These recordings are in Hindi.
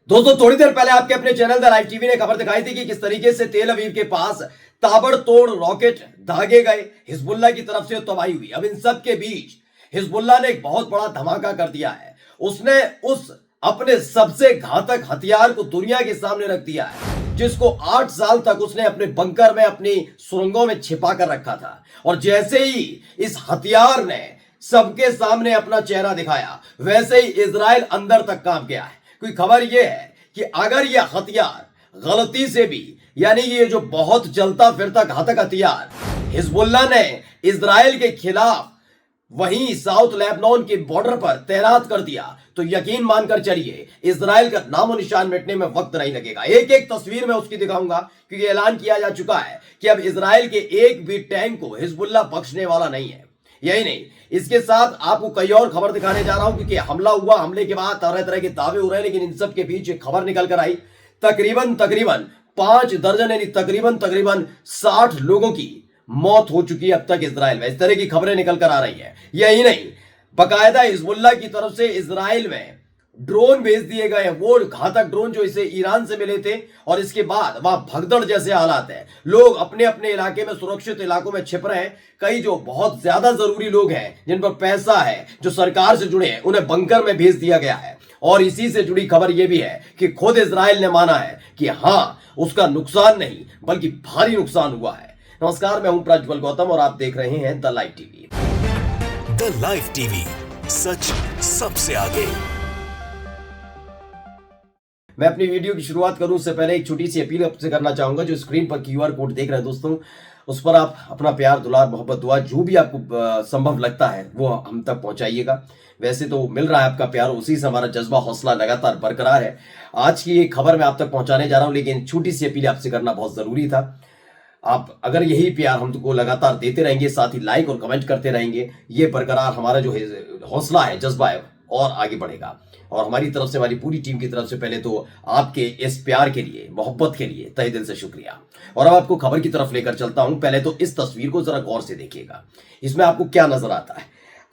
दोस्तों थोड़ी देर पहले आपके अपने चैनल द लाइव टीवी ने खबर दिखाई थी कि किस तरीके से तेल अवीव के पास ताबड़तोड़ रॉकेट दागे गए, हिजबुल्लाह की तरफ से तबाही हुई। अब इन सब के बीच हिजबुल्लाह ने एक बहुत बड़ा धमाका कर दिया है। उसने उस अपने सबसे घातक हथियार को दुनिया के सामने रख दिया है, जिसको 8 साल तक उसने अपने बंकर में, अपनी सुरंगों में छिपा कर रखा था। और जैसे ही इस हथियार ने सबके सामने अपना चेहरा दिखाया, वैसे ही इजराइल अंदर तक कांप गया है। कोई खबर यह है कि अगर यह हथियार गलती से भी, यानी ये जो बहुत चलता फिरता घातक हथियार हिजबुल्लाह ने इजराइल के खिलाफ वहीं साउथ लेबनान के बॉर्डर पर तैनात कर दिया, तो यकीन मानकर चलिए इजराइल का नामो निशान मिटने में वक्त नहीं लगेगा। एक एक तस्वीर में उसकी दिखाऊंगा, क्योंकि ऐलान किया जा चुका है कि अब इजराइल के एक भी टैंक को हिजबुल्लाह बख्शने वाला नहीं है। यही नहीं, इसके साथ आपको कई और खबर दिखाने जा रहा हूं, क्योंकि हमला हुआ, हमले के बाद तरह तरह के दावे हो रहे हैं, लेकिन इन सब के बीच एक खबर निकल कर आई। तकरीबन 5 दर्जन यानी तकरीबन 60 लोगों की मौत हो चुकी है अब तक इजराइल में। इस तरह की खबरें निकल कर आ रही है। यही नहीं, बाकायदा हिजबुल्लाह की तरफ से इजराइल में ड्रोन भेज दिए गए हैं, वो घातक ड्रोन जो इसे ईरान से मिले थे। और इसके बाद वहां भगदड़ जैसे हालात है, लोग अपने अपने इलाके में, सुरक्षित इलाकों में छिप रहे हैं। कई जो बहुत ज्यादा जरूरी लोग हैं, जिन पर पैसा है, जो सरकार से जुड़े हैं, उन्हें बंकर में भेज दिया गया है। और इसी से जुड़ी खबर यह भी है कि खुद इजराइल ने माना है कि हां, उसका नुकसान नहीं बल्कि भारी नुकसान हुआ है। नमस्कार, मैं हूं प्रज्वल गौतम और आप देख रहे हैं the live TV. The live TV, सच सबसे आगे। मैं अपनी वीडियो की शुरुआत करूं उससे पहले एक छोटी सी अपील आपसे करना चाहूंगा। जो स्क्रीन पर क्यूआर कोड देख रहे हैं दोस्तों, उस पर आप अपना प्यार, दुलार, मोहब्बत, दुआ जो भी आपको संभव लगता है वो हम तक पहुंचाइएगा। वैसे तो मिल रहा है आपका प्यार, उसी से हमारा जज्बा, हौसला लगातार बरकरार है। आज की एक खबर मैं आप तक पहुंचाने जा रहा हूं, लेकिन छोटी सी अपील आपसे करना बहुत जरूरी था। आप अगर यही प्यार हम तुमको लगातार देते रहेंगे, साथ ही लाइक और कमेंट करते रहेंगे, ये बरकरार हमारा जो हौसला है, जज्बा है, और आगे बढ़ेगा। और हमारी तरफ से, हमारी पूरी टीम की तरफ से पहले तो आपके इस प्यार के लिए, मोहब्बत के लिए तहे दिल से शुक्रिया। और अब आपको खबर की तरफ लेकर चलता हूं। पहले तो इस तस्वीर को जरा गौर से देखिएगा, इसमें आपको क्या नजर आता है।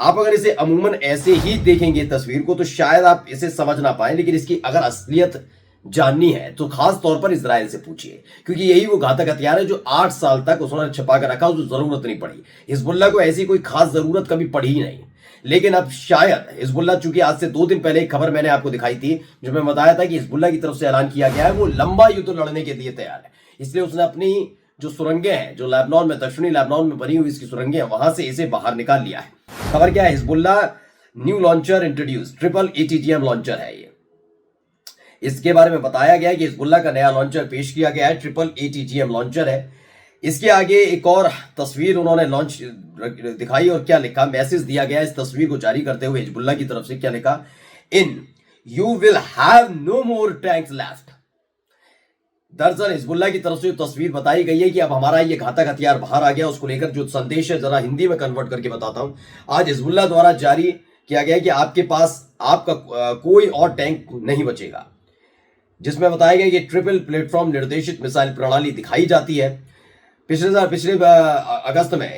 आप अगर इसे अमूमन ऐसे ही देखेंगे तस्वीर को, तो शायद आप इसे समझ ना पाए, लेकिन इसकी अगर असलियत जाननी है तो खास तौर पर इजराइल से पूछिए, क्योंकि यही वो घातक हथियार है जो 8 साल तक उसने छिपा कर रखा, उसको जरूरत नहीं पड़ी। हिजबुल्लाह को ऐसी कोई खास जरूरत कभी पड़ी ही नहीं। लेकिन अब शायद हिजबुल्लाह, चूंकि आज से 2 दिन पहले एक खबर मैंने आपको दिखाई थी, जो मैं बताया था कि हिजबुल्लाह की तरफ से ऐलान किया गया है वो लंबा युद्ध लड़ने के लिए तैयार है। इसलिए उसने अपनी जो सुरंगें हैं, जो लेबनान में, दक्षिणी लेबनान में बनी हुई इसकी सुरंगें हैं, वहां से इसे बाहर निकाल लिया है। खबर क्या है? Hezbollah new launcher introduce, triple ATGM launcher है ये। इसके बारे में बताया गया है कि हिजबुल्लाह का नया लॉन्चर पेश किया गया है, ट्रिपल ATGM लॉन्चर है। इसके आगे एक और तस्वीर उन्होंने लॉन्च दिखाई, और क्या लिखा, मैसेज दिया गया इस तस्वीर को जारी करते हुए हिजबुल्लाह की तरफ से। क्या लिखा? In you will have no more tanks left. दरअसल हिजबुल्लाह की तरफ से जो तस्वीर बताई गई है कि अब हमारा ये घातक हथियार बाहर आ गया, उसको लेकर जो संदेश है, जरा हिंदी में कन्वर्ट करके बताता हूं। आज हिजबुल्लाह द्वारा जारी किया गया है कि आपके पास आपका कोई और टैंक नहीं बचेगा, जिसमें बताया गया कि ट्रिपल प्लेटफॉर्म निर्देशित मिसाइल प्रणाली दिखाई जाती है। पिछले अगस्त में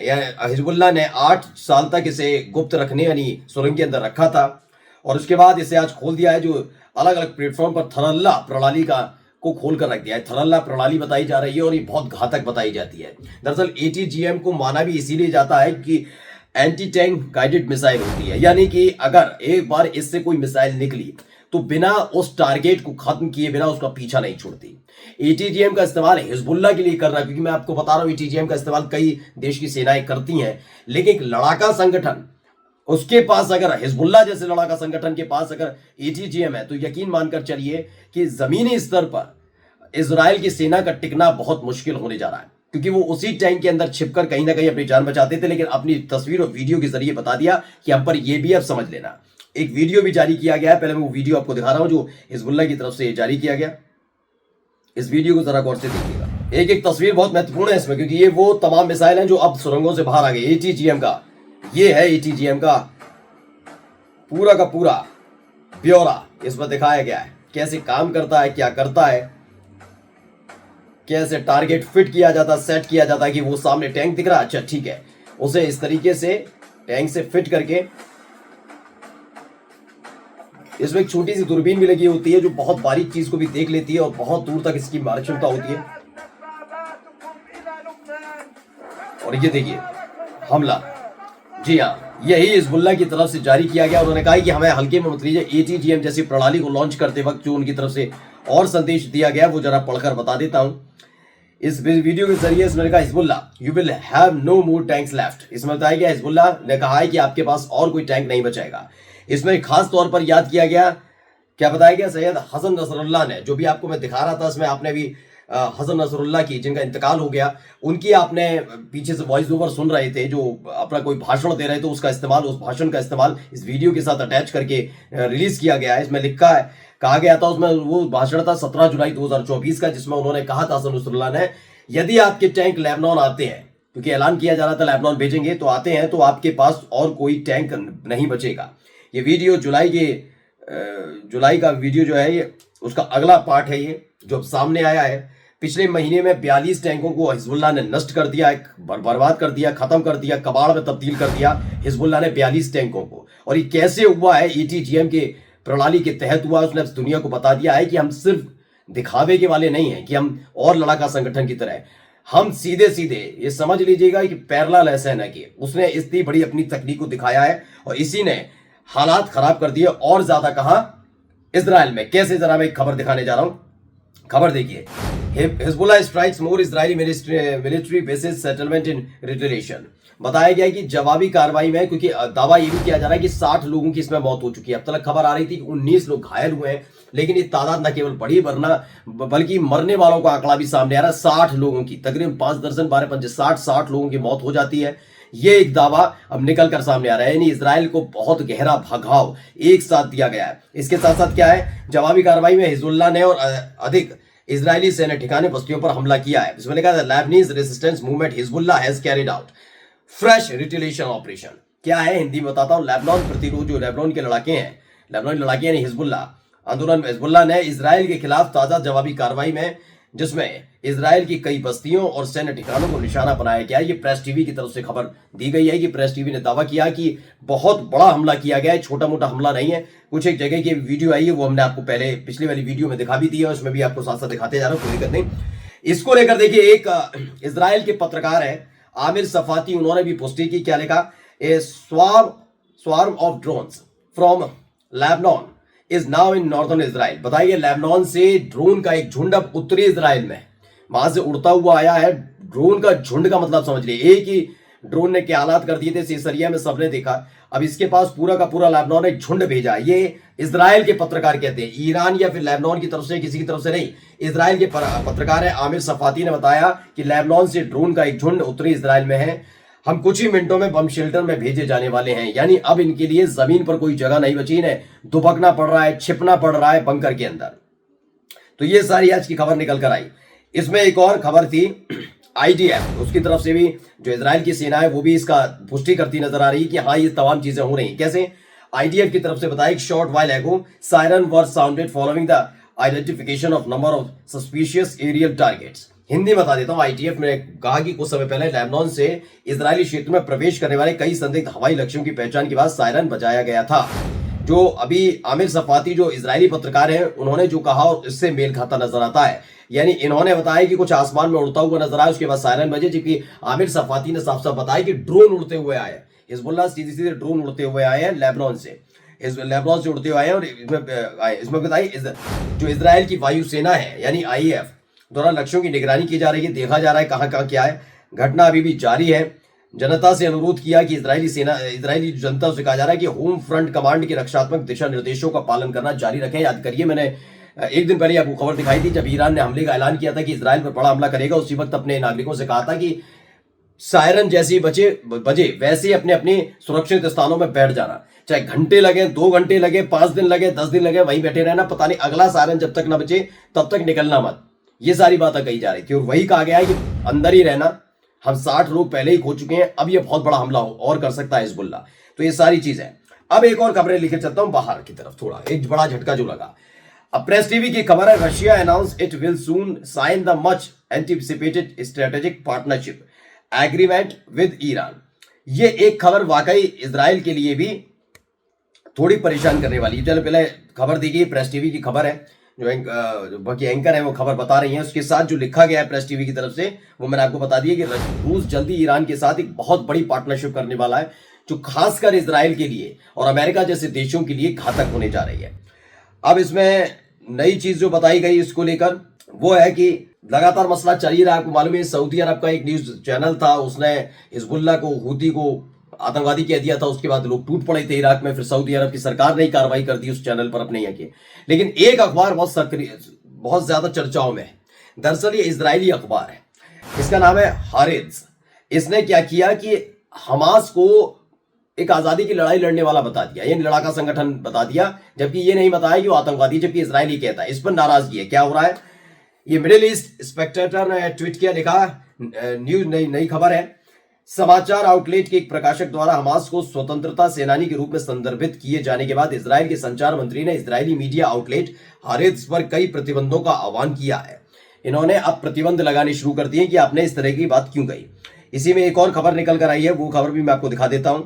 हिजबुल्लाह ने 8 साल तक इसे गुप्त रखने, यानी सुरंग के अंदर रखा था, और उसके बाद इसे आज खोल दिया है। जो अलग अलग प्लेटफॉर्म पर थरल्ला प्रणाली को खोल कर रख दिया है। थरल्ला प्रणाली बताई जा रही है और ये बहुत घातक बताई जाती है। दरअसल ATGM को माना भी इसीलिए जाता है कि एंटी टैंक गाइडेड मिसाइल होती है, यानी कि अगर एक बार इससे कोई मिसाइल निकली तो बिना उस टारगेट को खत्म किए बिना उसका पीछा नहीं छोड़ती। ATGM का इस्तेमाल हिजबुल्लाह के लिए कर रहा है, क्योंकि मैं आपको बता रहा हूं ATGM का इस्तेमाल कई देश की सेनाएं करती हैं, लेकिन एक लड़ाका संगठन, उसके पास अगर, हिजबुल्लाह जैसे लड़ाका संगठन के पास अगर ATGM है, तो यकीन मानकर चलिए कि जमीनी स्तर पर इजराइल की सेना का टिकना बहुत मुश्किल होने जा रहा है, क्योंकि वो उसी टैंक के अंदर छिपकर कहीं ना कहीं अपनी जान बचाते थे। लेकिन अपनी तस्वीर और वीडियो के जरिए बता दिया कि हम पर यह भी अब समझ लेना। एक वीडियो भी जारी किया गया है, पहले मैं वो वीडियो आपको दिखा रहा हूं जो हिजबुल्लाह की तरफ से जारी किया गया। इस वीडियो को जरा गौर से देखिएगा। एक एक तस्वीर बहुत महत्वपूर्ण है इसमें, क्योंकि ये वो तमाम मिसाइल हैं जो अब सुरंगों से बाहर आ गए। ATGM का ये है, ATGM का पूरा ब्यौरा इसमें दिखाया गया है, कैसे काम करता है, क्या करता है, कैसे टारगेट फिट किया जाता, सेट किया जाता है कि वो सामने टैंक दिख रहा है, अच्छा ठीक है, उसे इस तरीके से टैंक से फिट करके इसमें एक छोटी सी दूरबीन भी लगी होती है जो बहुत बारीक चीज को भी देख लेती है और बहुत दूर तक इसकी मारक क्षमता होती है। और ये देखिए हमला, जी हाँ, यही हिजबुल्लाह की तरफ से जारी किया गया। उन्होंने कहा कि हमें हल्के में मत लीजिए। ATGM जैसी प्रणाली को लॉन्च करते वक्त जो उनकी तरफ से और संदेश दिया गया वो जरा पढ़कर बता देता हूं। इस वीडियो के जरिए इसने कहा Hezbollah you will have no more tanks left. इसमें बताया गया हिजबुल्लाह ने कहा है कि आपके पास और कोई टैंक नहीं बचेगा। इसमें खास तौर पर याद किया गया, क्या बताया गया, सैयद हसन नसरुल्लाह ने, जो भी आपको मैं दिखा रहा था इसमें आपने भी हसन नसरुल्लाह की, जिनका इंतकाल हो गया, उनकी आपने पीछे से वॉइस ओवर सुन रहे थे जो अपना कोई भाषण दे रहे थे, उसका इस्तेमाल, उस भाषण का इस्तेमाल इस वीडियो के साथ अटैच करके रिलीज किया गया है। इसमें लिखा है, कहा गया था उसमें, वो भाषण था 17 जुलाई 2024 का, जिसमें उन्होंने कहा था हसन नसरुल्लाह ने, यदि आपके टैंक लेबनान आते हैं, क्योंकि ऐलान किया जा रहा था लेबनान भेजेंगे, तो आते हैं तो आपके पास और कोई टैंक नहीं बचेगा। ये वीडियो जुलाई का वीडियो जो है, ये उसका अगला पार्ट है, ये जो सामने आया है। पिछले महीने में 42 टैंकों को हिजबुल्लाह ने नष्ट कर दिया, बर्बाद कर दिया, खत्म कर दिया, कबाड़ में तब्दील कर दिया हिजबुल्लाह ने 42 टैंकों को। और ये कैसे हुआ है, ATGM के प्रणाली के तहत हुआ। उसने दुनिया को बता दिया है कि हम सिर्फ दिखावे के वाले नहीं हैं, कि हम और लड़ाका संगठन की तरह, हम सीधे सीधे ये समझ लीजिएगा कि पैरेलल ऐसा है ना, कि उसने इतनी बड़ी अपनी तकनीक को दिखाया है और इसी ने हालात खराब कर दिए। और ज्यादा कहां, इजराइल में। कैसे, जरा मैं एक खबर दिखाने जा रहा हूं। खबर देखिए, Hezbollah strikes more Israeli military bases settlement in retaliation. बताया गया कि जवाबी कार्रवाई में, क्योंकि दावा ये भी किया जा रहा है कि 60 लोगों की इसमें मौत हो चुकी है। अब तक खबर आ रही थी कि 19 लोग घायल हुए हैं, लेकिन ये तादाद न केवल बढ़ी बल्कि मरने वालों का आंकड़ा भी सामने आ रहा है 60 लोगों की। तकरीबन 5 दर्जन 12 पंजे 60 लोगों की मौत हो जाती है। ये एक दावा अब निकल कर सामने आ रहा है, यानी इजराइल को बहुत गहरा भगाव एक साथ दिया गया है। इसके साथ साथ क्या है, जवाबी कार्रवाई में हिजबुल्लाह ने और अधिक इजरायली सेना ठिकाने बस्तियों पर हमला किया है। इसमें लिखा है Lebanese resistance movement Hezbollah has carried out fresh retaliation operation. क्या है, हिंदी में बताता हूं। लेबनान प्रतिरोध, जो लेबनान के लड़ाके हैं, लेबनानी लड़ाके यानी हिजबुल्लाह आंदोलन, हिजबुल्लाह ने इजराइल के खिलाफ ताजा जवाबी कार्रवाई में, जिसमें इजराइल की कई बस्तियों और सैन्य ठिकानों को निशाना बनाया गया। ये प्रेस टीवी की तरफ से खबर दी गई है कि प्रेस टीवी ने दावा किया कि बहुत बड़ा हमला किया गया है, छोटा मोटा हमला नहीं है। कुछ एक जगह की वीडियो आई है, वो हमने आपको पहले पिछली वाली वीडियो में दिखा भी दी है, उसमें भी आपको साथ साथ दिखाते जा रहा हूं, कोई दिक्कत नहीं। इसको लेकर देखिए, एक इजराइल के पत्रकार है आमिर सफाती, उन्होंने भी पुष्टि की। क्या लिखा, a swarm of drones from Lebanon is now in northern Israel. बताइए, लेबनान से ड्रोन का एक झुंड अब उत्तरी इजराइल में, वहां से उड़ता हुआ आया है। ड्रोन का झुंड का मतलब समझ लीजिए, एक ही ड्रोन ने क्या हालात कर दिए थे सीसरिया में, सबने देखा। अब इसके पास पूरा का पूरा लेबनान ने झुंड भेजा। ये इजराइल के पत्रकार कहते हैं, ईरान या फिर लेबनान की तरफ से, किसी की तरफ से नहीं। इजराइल के पत्रकार है आमिर सफाती ने बताया कि लेबनान से ड्रोन का एक झुंड उत्तरी इजराइल में है, हम कुछ ही मिनटों में बम शेल्टर में भेजे जाने वाले हैं। यानी अब इनके लिए जमीन पर कोई जगह नहीं बची, इन्हें दुबकना पड़ रहा है, छिपना पड़ रहा है बंकर के अंदर। तो ये सारी आज की खबर निकल कर आई। इसमें एक और खबर थी, IDF उसकी तरफ से भी, जो इजराइल की सेना है, वो भी इसका पुष्टि करती नजर आ रही है कि हाँ, ये तमाम चीजें हो रही। कैसे, IDF की तरफ से बताया, short while ago siren were sounded following the identification of number of suspicious aerial targets. Hindi बता देता हूं, IDF ने कहा कि कुछ समय पहले लेबनान से इजरायली क्षेत्र में प्रवेश करने वाले कई संदिग्ध हवाई लक्ष्यों की पहचान के बाद सायरन बजाया गया था। जो अभी आमिर सफाती, जो इजरायली पत्रकार हैं, उन्होंने जो कहा इससे मेल खाता नजर आता है। यानी इन्होंने बताया कि कुछ आसमान में उड़ता हुआ नजर आया, उसके बाद सायरन बजे, जबकि आमिर सफाती ने साफ साफ बताया कि ड्रोन उड़ते हुए आए। हिजबुल्लाह सीधे सीधे ड्रोन उड़ते हुए आए हैं लेबनान से, उड़ते हुए आए हैं। और इसमें बताइए, जो इजराइल की वायुसेना है यानी IAF द्वारा लक्ष्यों की निगरानी की जा रही है, देखा जा रहा है कहां कहां क्या है। घटना अभी भी जारी है। जनता से अनुरोध किया कि इजरायली जनता से कहा जा रहा है कि होम फ्रंट कमांड के रक्षात्मक दिशा निर्देशों का पालन करना जारी रखें। याद करिए, मैंने एक दिन पहले आपको खबर दिखाई थी, जब ईरान ने हमले का ऐलान किया था कि इजराइल पर बड़ा हमला करेगा, उसी वक्त अपने नागरिकों से कहा था कि सायरन जैसी बजे वैसे अपने अपने सुरक्षित स्थानों में बैठ जाना, चाहे घंटे लगे, 2 घंटे लगे, 5 दिन लगे, 10 दिन लगे, वहीं बैठे रहना। पता नहीं अगला सायरन जब तक न बचे तब तक निकलना मत। ये सारी बातें कही जा रही थी और वही कहा गया है कि अंदर ही रहना। हम 60 लोग पहले ही खो चुके हैं, अब ये बहुत बड़ा हमला और कर सकता है हिजबुल्लाह। तो ये सारी चीजें। अब एक और खबरें लिखे चलता हूं बाहर की तरफ, थोड़ा एक बड़ा झटका जो लगा। अब प्रेस टीवी की खबर है, Russia announce it will soon sign the much anticipated strategic partnership agreement with Iran. ये एक खबर वाकई इजराइल के लिए भी थोड़ी परेशान करने वाली है। चलो पहले खबर दी गई, प्रेस टीवी की खबर है, जो बाकी एंकर है वो खबर बता रही हैं। उसके साथ जो लिखा गया है प्रेस टीवी की तरफ से वो मैंने आपको बता दिया कि रूस जल्दी ईरान के साथ एक बहुत बड़ी पार्टनरशिप करने वाला है, जो खासकर इजराइल के लिए और अमेरिका जैसे देशों के लिए घातक होने जा रही है। अब इसमें नई चीज जो बताई गई इसको लेकर वो है कि लगातार मसला चल ही रहा है। आपको मालूम है सऊदी अरब का एक न्यूज चैनल था, उसने हिजबुल्लाह को, हूती को आतंकवादी कह दिया था। उसके बाद लोग टूट पड़े थे इराक में, फिर सऊदी अरब की सरकार ने कार्रवाई कर दी उस चैनल पर अपने यहाँ के। लेकिन एक अखबार बहुत सक्रिय, बहुत ज्यादा चर्चाओं में है। दरअसल ये इजरायली अखबार है, इसका नाम है हारेट्ज। इसने क्या किया कि हमास को एक आजादी की लड़ाई लड़ने वाला बता दिया, ये लड़ाका संगठन बता दिया, जबकि ये नहीं बताया कि वो आतंकवादी, जबकि इजरायली कहता है। इस पर नाराजगी है। क्या हो रहा है, ये मिडिल ईस्ट स्पेक्टेटर ने ट्वीट किया, लिखा न्यूज नई खबर है। समाचार आउटलेट के एक प्रकाशक द्वारा हमास को स्वतंत्रता सेनानी के रूप में संदर्भित किए जाने के बाद इजराइल के संचार मंत्री ने इजरायली मीडिया आउटलेट हारेट्ज पर कई प्रतिबंधों का आह्वान किया है। इन्होंने अब प्रतिबंध लगाने शुरू कर दिए कि आपने इस तरह की बात क्यों कही। इसी में एक और खबर निकल कर आई है, वो खबर भी मैं आपको दिखा देता हूं।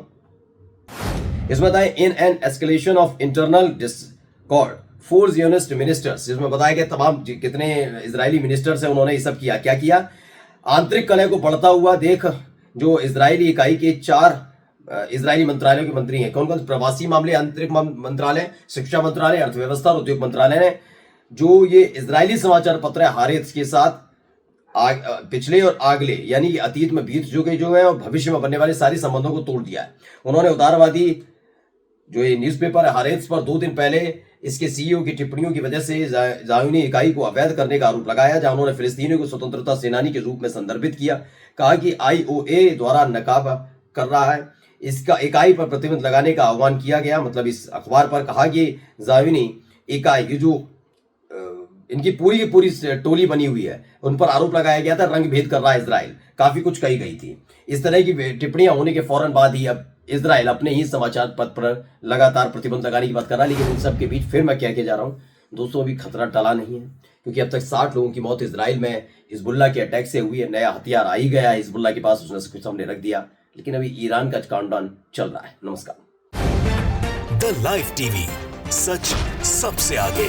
इसमें बताया in an escalation of internal Discord 4 Zionist ministers, इसमें बताया गया तमाम जितने इजरायली मिनिस्टर्स हैं उन्होंने ये सब किया। क्या किया, आंतरिक कलह को बढ़ता हुआ देख जो इजरायली इकाई के 4 इजरायली मंत्रालयों के मंत्री हैं, कौन कौन, प्रवासी मामले, आंतरिक मंत्रालय, शिक्षा मंत्रालय, अर्थव्यवस्था और उद्योग मंत्रालय ने जो ये इजरायली समाचार पत्र है हारेट्ज के साथ पिछले और अगले यानी कि अतीत में बीत चुके जो है और भविष्य में बनने वाले सारे संबंधों को तोड़ दिया है। उन्होंने उदारवादी जो ये न्यूज़पेपर है हारेट्ज पर 2 दिन पहले इसके सीईओ की टिप्पणियों की वजह से ज़ायोनी इकाई को अवैध करने का आरोप लगाया, जहां उन्होंने फिलिस्तीनियों को स्वतंत्रता सेनानी के रूप में संदर्भित किया। कहा कि आईओए द्वारा नकाब कर रहा है, इसका इकाई पर प्रतिबंध लगाने का आह्वान किया गया। मतलब इस अखबार पर कहा कि ज़ायोनी इकाई, ये जो इनकी पूरी की पूरी टोली बनी हुई है, उन पर आरोप लगाया गया था रंग भेद कर रहा है इजराइल, काफी कुछ कही गई थी। इस तरह की टिप्पणियां होने के फौरन बाद ही अब इजराइल अपने ही समाचार पत्र पर लगातार प्रतिबंध लगाने की बात कर रहा है। लेकिन इन सब के बीच फिर मैं क्या जा रहा हूं दोस्तों, अभी खतरा टला नहीं है, क्योंकि अब तक 60 लोगों की मौत इजराइल में हिजबुल्लाह के अटैक से हुई है। नया हथियार आ ही गया है हिजबुल्लाह के पास, उसने कुछ सामने रख दिया। लेकिन अभी ईरान का काउंटडाउन चल रहा है। नमस्कार। द लाइव टीवी, सच सबसे आगे।